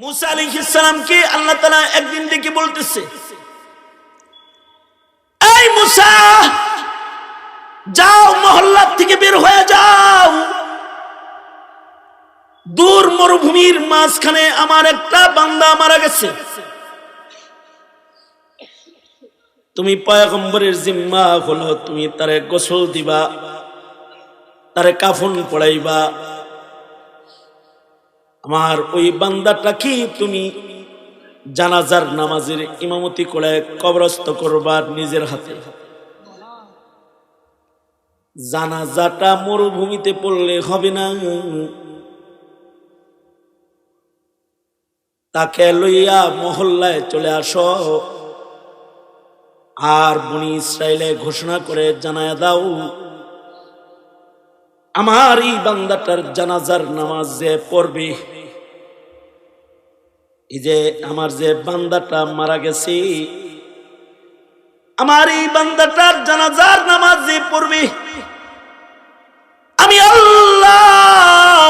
मूसा আলাইহিস সালামকে আল্লাহ তাআলা একদিন ডেকে বলতেছে, এই मूसा যাও, মহল্লা থেকে বের হয়ে যাও, দূর মরুভূমির মাঝখানে আমার একটা বান্দা মারা গেছে, তুমি পয়গম্বরের জিম্মা হলো তুমি তারে গোসল দিবা, তারে কাফন পড়াইবা, আমার ওই বান্দাটা কি তুমি জানাজার নামাজের ইমামতি করে কবরস্থ করবা নিজের হাতে। জানাজাটা মরুভূমিতে পড়লে হবে না, তাকে লইয়া মহল্লায় চলে আসো, আর বনি ইসরাইলে ঘোষণা করে জানায়া দাও, আমার এই বান্দাটার জানাজার নামাজ যে পড়বে, এই যে আমার যে বান্দাটা মারা গেছে, আমার এই বান্দাটার জানাজার নামাজ যে পড়বে, আমি আল্লাহ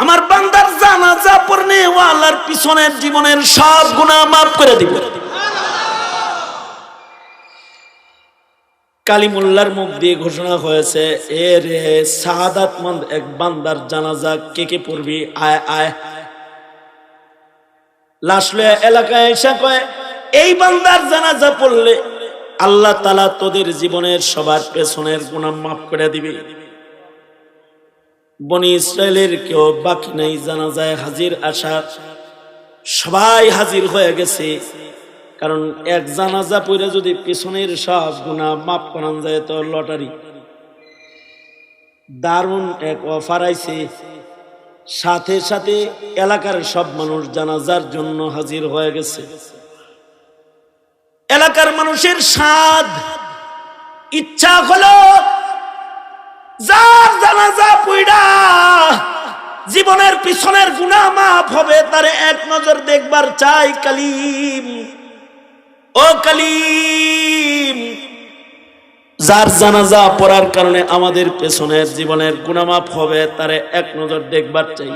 আমার বান্দার জানাজা পড়নে ওয়ালার পিছনের জীবনের সব গুনাহ মাফ করে দিব। কালিমুল্লাহর মুখ দিয়ে ঘোষণা হয়েছে, এর শাহাদাতমন্দ এক বান্দার জানাজা কে কে পড়বি, আয় আয়। লাশ লয়ে এলাকায় এসে কয়, এই বান্দার জানাজা পড়লে আল্লাহ তাআলা তোদের জীবনের সবার পেছনের গুনাহ মাফ করে দিবে। বনি ইসরায়েলের কেউ বাকি নাই, জানাজায় হাজির আসা সবাই হাজির হয়ে গেছে, কারণ এক জানাজা পড়ে যদি পিছনের সব গুনাহ মাফ করান যায় তো লটারি। দারুণ এক অফার আইছে, সাথে সাথে এলাকার সব মানুষ জানাজার জন্য হাজির হয়ে গেছে। এলাকার মানুষের সাদ ইচ্ছা হলো যার জানাজা পড়া জীবনের পিছনের গুনাহ মাফ হবে তারে এক নজর দেখবার চাই। কালিম, ও কালিম, যার জানাজা পড়ার কারণে আমাদের পেছনের জীবনের গুনাহ মাফ হবে তারে এক নজর দেখবার চাই।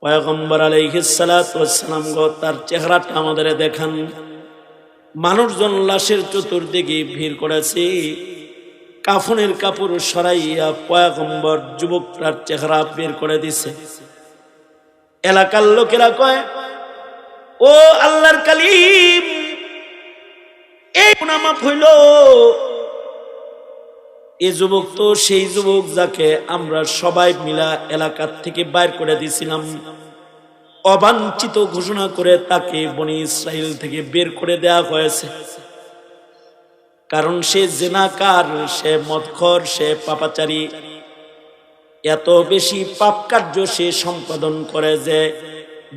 পয়গম্বর আলাইহিস সালাতু ওয়াস সালাম গো তার চেহারাটা আমাদের দেখান। মানুষজন লাশের চতুর্দিকে ভিড় করেছে, কাফনের কাপড় সরাইয়া পয়গম্বর যুবকটার চেহারা বের করে দিছে। এলাকার লোকেরা কয়, ও আল্লাহর কালিম, এই গুনাহ মাফ হইল। এই যুবক তো সেই যুবক যাকে আমরা সবাই মিলা এলাকার থেকে বাইর করে দিয়েছিলাম, অবাঞ্ছিত ঘোষণা করে তাকে বনি ইসরাইল থেকে বের করে দেয়া হয়েছে, কারণ সে জিনাকার, সে মদখোর, সে পাপাচারী, এত বেশি পাপ কার্য সে সম্পাদন করে যে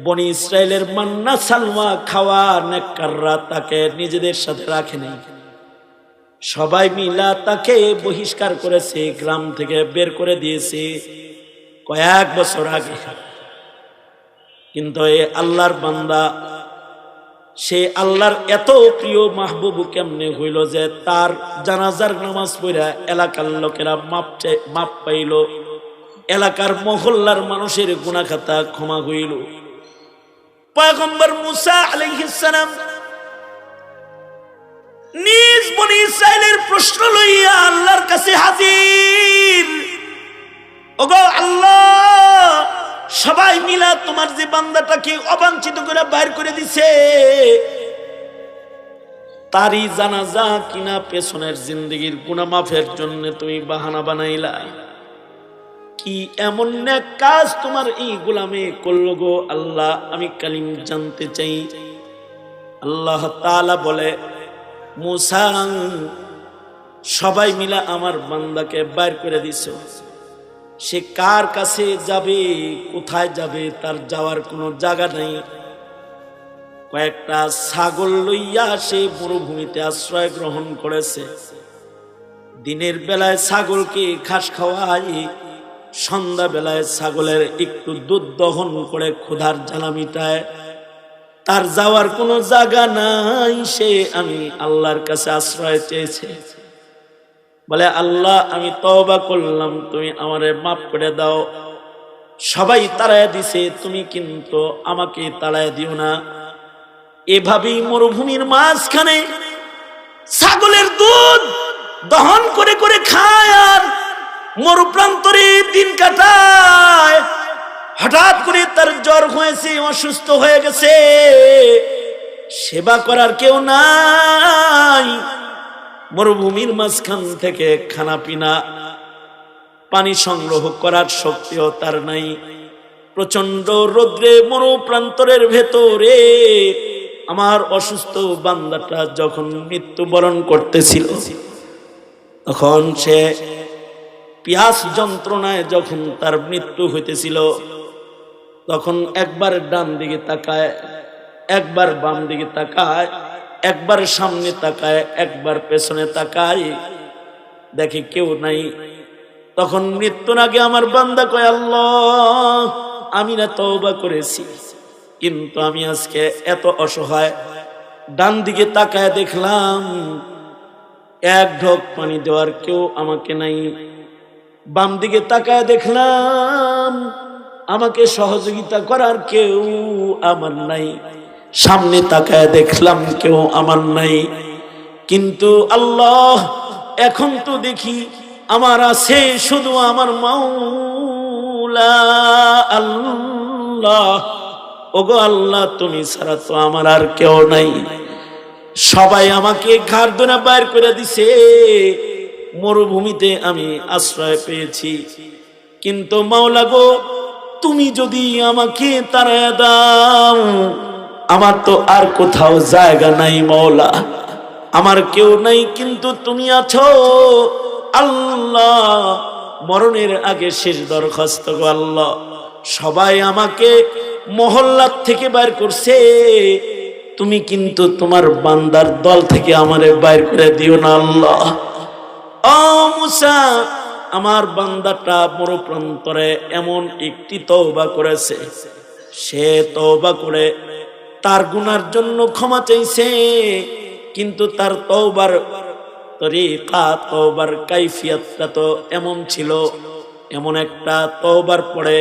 বনি ইসরাইলের মান্না সালওয়া খাওয়া নেককাররা তাকে নিজেদের সাথে রাখে নাই, সবাই মিলা তাকে বহিষ্কার করেছে, গ্রাম থেকে বের করে দিয়েছে কয়েক বছর আগে। কিন্তু এই আল্লাহর বান্দা, সে আল্লাহর এত প্রিয় মাহবুব কেমনে হইল যে তার জানাজার নামাজ পড়া এলাকার লোকেরা মাপ পাইল, এলাকার মহল্লার মানুষের গুনাহ খাতা ক্ষমা হইল। পয়গম্বর মুসা আলাইহিস সালাম নিজ বনি ইসরাইলের প্রশ্ন লইয়া আল্লাহর কাছে হাজির। ওগো আল্লাহ, সবাই মিলা তোমার যে বান্দাটাকে অবাঞ্ছিত করে বাইর করে দিছে, তারই জানাজা কিনা পেছনের জিন্দেগির গুনাহ মাফের জন্য তুমি বাহানা বানাইলা। কি এমন নেক কাজ তোমার এই গোলামে করল গো আল্লাহ, আমি কালিম জানতে চাই। আল্লাহ তাআলা বলে, মুসা, সবাই মিলা আমার বান্দাকে বাইর করে দিছো, সে কার কাছে যাবে, কোথায় যাবে, তার যাওয়ার কোনো জায়গা নাই। কয়েকটা ছাগল লইয়া সে মরুভূমিতে আশ্রয় গ্রহণ করেছে। দিনের বেলায় ছাগলকে ঘাস খাওয়াই, সন্ধ্যা বেলায় ছাগলের একটু দুধ দহন করে ক্ষুধার জ্বালা মিটায়। তার যাওয়ার কোনো জায়গা নাই, সে আমি আল্লাহর কাছে আশ্রয় চেয়েছে। বলে, আল্লাহ আমি তওবা করলাম, তুমি আমারে মাফ করে দাও। সবাই তাড়ায় দিছে, তুমি কিন্তু আমাকে তাড়ায় দিও না। এভাবেই মরুভূমির মাঝখানে ছাগলের দুধ দহন করে করে খায় আর মরুপ্রান্তরে দিন কাটায়। হঠাৎ করে তার জ্বর হয়েছে, অসুস্থ হয়ে গেছে, সেবা করার কেউ নাই। মরুভূমির মাঝখান থেকে খানা পিনা পানি সংগ্রহ করার শক্তিও তার নাই। প্রচন্ড রৌদ্রে মরুপ্রান্তরের ভেতরে আমার অসুস্থ বান্দাটা যখন মৃত্যুবরণ করতেছিল, তখন সে পিয়াস যন্ত্রণায় যখন তার মৃত্যু হইতেছিল, তখন একবার ডান দিকে তাকায়, একবার বাম দিকে তাকায়, একবার সামনে তাকায়, একবার পেছনে তাকায়, দেখে কেউ নাই। তখন মৃত্যুর আগে আমার বান্দা কয়, আল্লাহ, আমি না তওবা করেছি, কিন্তু আমি আজকে এত অসহায়, ডান দিকে তাকায় দেখলাম এক ঢোক পানি দেওয়ার কেউ আমাকে নাই, বাম দিকে তাকায় দেখলাম আমাকে সহযোগিতা করার কেউ আমার নাই, সামনে তাকায় দেখলাম কেউ আমার নাই। কিন্তু আল্লাহ, এখন তো দেখি আমার আছে শুধু আমার মাওলা আল্লাহ। ওগো আল্লাহ, তুমি ছাড়া তো আমার আর কেউ নাই। সবাই আমাকে ঘাড় ধরে বাইর করে দিছে, মরুভূমিতে আমি আশ্রয় পেয়েছি, কিন্তু মাওলা গো, তুমি যদি আমাকে তাড়ায় দাও, আমার তো আর কোথাও জায়গা নাই মাওলা, আমার কেউ নাই, কিন্তু তুমি আছো আল্লাহ। মরণের আগে শেষ দরখাস্ত গো আল্লাহ, সবাই আমাকে মহল্লা থেকে বাইর করছে, তুমি কিন্তু তোমার বান্দার দল থেকে আমারে বাইর করে দিও না আল্লাহ। ও মুসা, আমার বান্দাটা মরুপ্রান্তরে এমন একটি তওবা করেছে, সে তওবা করে তার গুনার জন্য ক্ষমা চাইছে, কিন্তু তার তওবার তরিকা, তওবার কাইফিয়াতটা তো এমন ছিল, এমন একটা তওবার পরে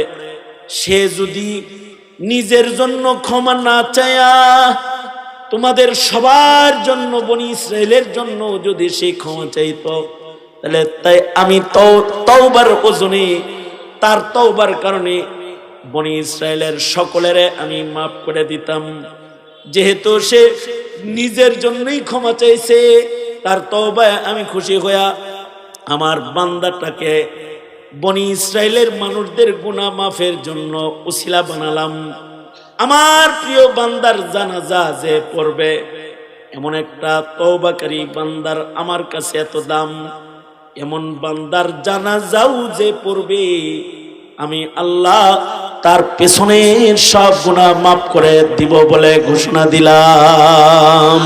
সে যদি নিজের জন্য ক্ষমা না চায়া তোমাদের সবার জন্য, বনি ইসরাইলের জন্য যদি সে ক্ষমা চাইতো, তাহলে তাই আমি তওবার ওজনে, তার তওবার কারণে বনি ইসরাইলের সকলের আমি মাফ করে দিতাম। যেহেতু সে নিজের জন্যই ক্ষমা চাইছে, তার তওবায় আমি খুশি হইয়া আমার বান্দাটাকে বনি ইসরাইলের মানুষদের গুনাহ মাফের জন্য উসিলা বানালাম। আমার প্রিয় বান্দার জানাজা যে পড়বে, এমন একটা তওবাকারী বান্দার আমার কাছে এত দাম, এমন বান্দার জানাজাও যে পড়বে, আমি আল্লাহ তার পেছনের সব গুনাহ মাফ করে দিব বলে ঘোষণা দিলাম।